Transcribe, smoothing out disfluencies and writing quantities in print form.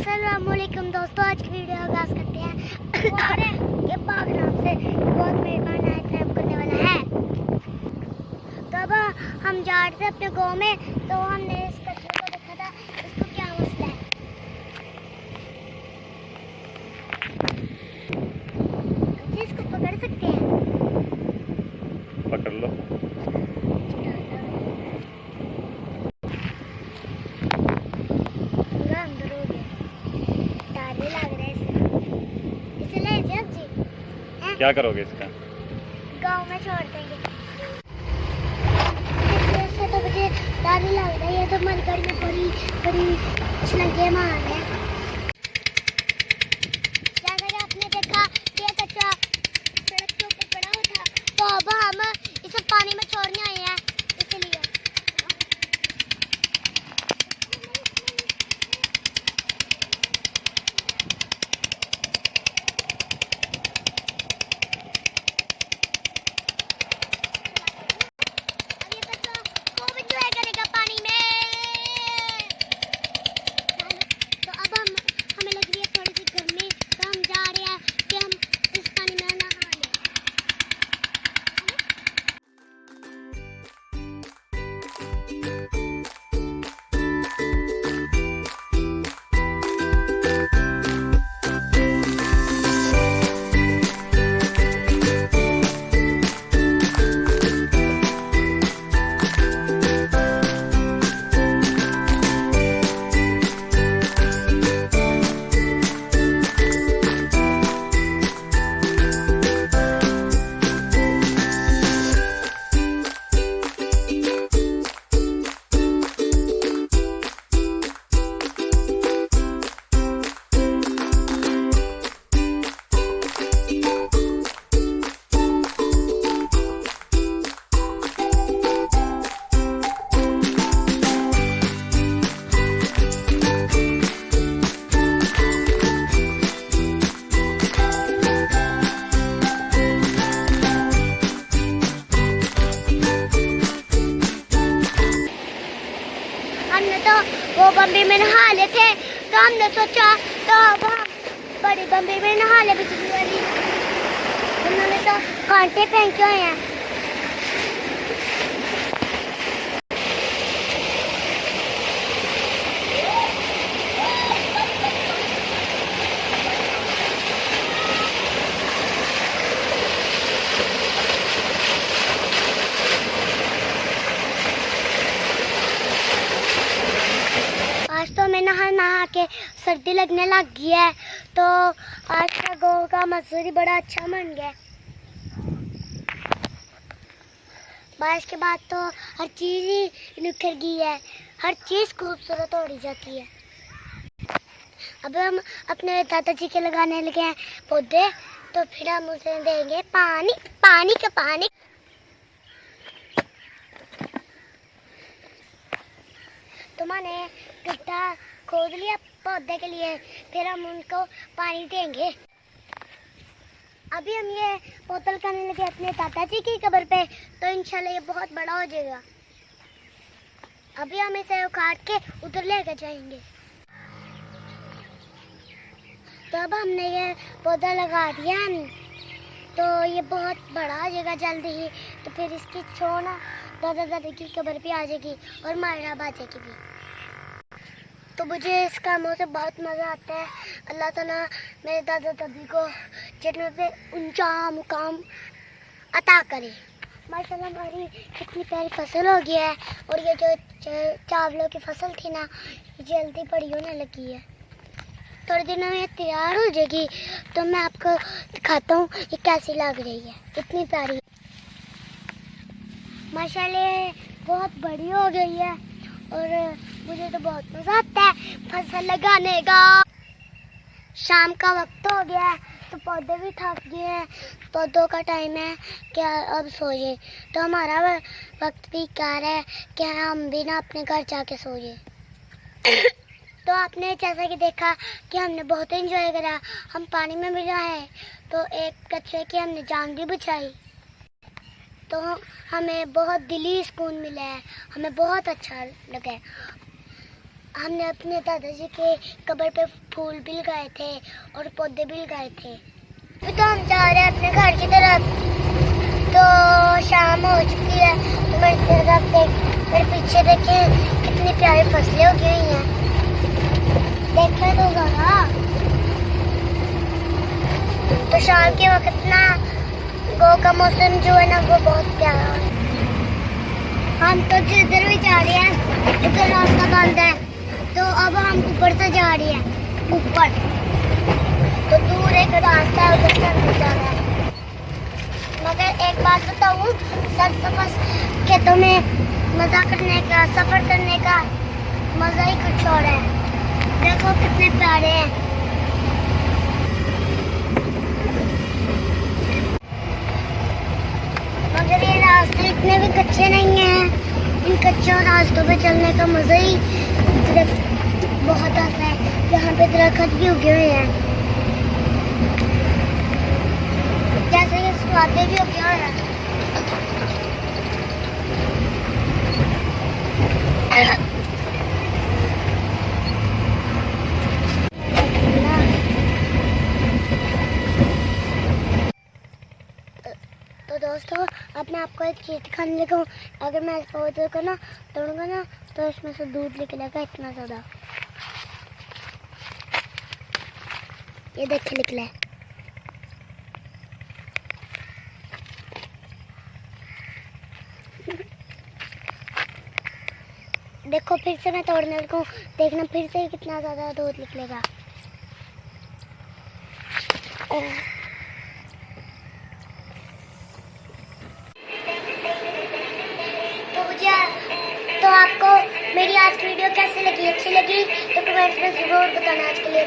अस्सलामुअलैकुम दोस्तों, आज की वीडियो आगाज करते हैं। ये बागराम से बहुत मेहमान आए थे करने वाला है। तो अब हम जा रहे थे अपने गांव में, तो हमने इस कचरे को देखा था, इसको क्या मसला है। जी इसको पकड़ सकते हैं? पकड़ लो। पूरा अंदर हो गया, ताले लग रहे हैं इसे ले जाओ जी। क्या करोगे इसका? गांव में छोड़ देंगे। ऐसे तो मुझे डर लग रहा है, ये तो हमारी गाड़ी में बड़ी बड़ी छलंगे मार रहे हैं। जैसा कि आपने देखा कि ये कचरा सड़क के ऊपर पड़ा हुआ था, तो अब हम इसे पानी में छोड़ने आए हैं, इसलिए हमने तो वो बम्बी में नहा ले थे, तो हमने सोचा तो अब हम बड़ी बम्बी में नहा ले बिजली वाली। उन्होंने तो कांटे फेंके हुए हैं। आज तो हमें नहा नहा के सर्दी लगने लग गई है, तो आज का गाँव का मंजर बड़ा अच्छा बन गया। बारिश के बाद तो हर चीज़ ही निखर गई है, हर चीज़ खूबसूरत हो रही जाती है। अब हम अपने दादाजी के लगाने लगे हैं पौधे, तो फिर हम उसे देंगे पानी, पानी का पानी। तो मैंने गड्ढा खोद लिया पौधे के लिए, फिर हम उनको पानी देंगे। अभी हम ये बोतल करने लगे अपने दादाजी की कब्र पे, तो इंशाल्लाह ये बहुत बड़ा हो जाएगा। अभी हम इसे उखाड़ के उधर लेकर जाएंगे। तो अब हमने ये पौधा लगा दिया, तो ये बहुत बड़ा हो जाएगा जल्दी ही। तो फिर इसकी छोना दादा दादी की कब्र पे आ जाएगी और मायरा बाजे की भी। तो मुझे इस कामों से बहुत मज़ा आता है। अल्लाह ताला मेरे दादा दादी को जन्नत में ऊंचा मुकाम अता करे। माशाल्लाह हमारी कितनी प्यारी फसल हो गई है, और ये जो चावलों की फसल थी ना, जल्दी बड़ी होने लगी है। थोड़े दिनों में तैयार हो जाएगी, तो मैं आपको दिखाता हूँ ये कैसी लग रही है। इतनी प्यारी माशाल्लाह, बहुत बड़ी हो गई है, और मुझे तो बहुत मज़ा आता है फसल लगाने का। शाम का वक्त हो गया है, तो पौधे भी थक गए हैं, पौधों का टाइम है कि अब सो जाए। तो हमारा वक्त भी क्या है कि हम भी ना अपने घर जाके सो जाए। तो आपने जैसा कि देखा कि हमने बहुत एंजॉय करा, हम पानी में भी नहाए, तो एक कचरे की हमने जान भी बचाई। तो हमें बहुत दिली सुकून मिला है, हमें बहुत अच्छा लगा है। हमने अपने दादाजी के कब्र पे फूल भी लगाए थे और पौधे भी लगाए थे। अभी तो हम जा रहे हैं अपने घर की तरफ। तो शाम हो चुकी है, तो मेरी तरफ मेरे पीछे देखें कितनी प्यारी फसलें उगी हुई हैं। देखें तो ज़रा, तो शाम के वक्त ना गो का मौसम जो है ना वो बहुत प्यारा है। हम तो जिधर भी जा रहे हैं उधर रास्ता बंद है, तो अब हम ऊपर से जा रहे हैं ऊपर। तो दूर एक रास्ता है, उधर से हम जा रहे हैं। मगर एक बात बताऊं, सफर खेतों में मजा करने का, सफर करने का मजा ही कुछ और है। देखो कितने प्यारे हैं। मगर ये रास्ते इतने भी कच्चे नहीं हैं। इन कच्चे रास्तों पे चलने का मजा ही बहुत आता है। यहाँ पे दरख्त भी उगे हुए हैं, जैसे ये स्वादे भी उगे हुए हैं। तो दोस्तों, अब मैं आपको एक चीज़ दिखाने लगा हूँ। अगर मैं इस पौधे को ना तोड़ूंगा ना, तो इसमें से दूध निकलेगा इतना ज़्यादा। ये देखिए निकला है। देखो फिर से मैं तोड़ने लगा हूँ, देखना फिर से कितना ज़्यादा दूध निकलेगा। तो आपको मेरी आज की वीडियो कैसी लगी? अच्छी लगी तो कमेंट्स में ज़रूर बताना। आज के लिए